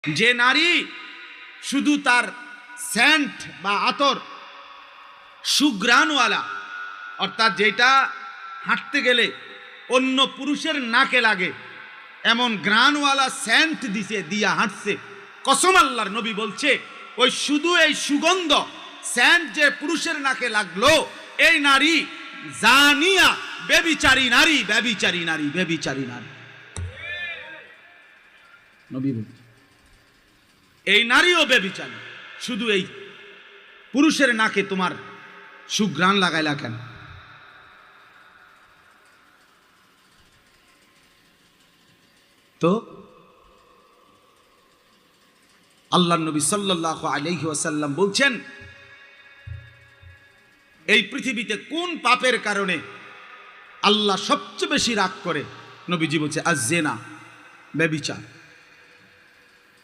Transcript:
যে নারী শুধু তার সেন্ট বা আতর সুঘ্রাণওয়ালা, অর্থাৎ যেটা হাঁটতে গেলে অন্য পুরুষের নাকে লাগে এমন গ্রানওয়ালা সেন্ট দিয়া হাঁটছে, কসম আল্লাহর নবী বলছে ওই শুধু এই সুগন্ধ সেন্ট যে পুরুষের নাকে লাগলো, এই নারী জানিয়া ব্যভিচারী নারী, ব্যভিচারী নারী, ব্যভিচারী নারী। নবী বলছে এই নারীও ব্যভিচারী, শুধু এই পুরুষের নাকে তোমার সুঘ্রাণ লাগাইলা কেন? তো আল্লাহর নবী সাল্লাল্লাহু আলাইহি ওয়াসাল্লাম বলছেন এই পৃথিবীতে কোন পাপের কারণে আল্লাহ সবচেয়ে বেশি রাগ করে? নবীজি বলছে আজ-জিনা, ব্যভিচার।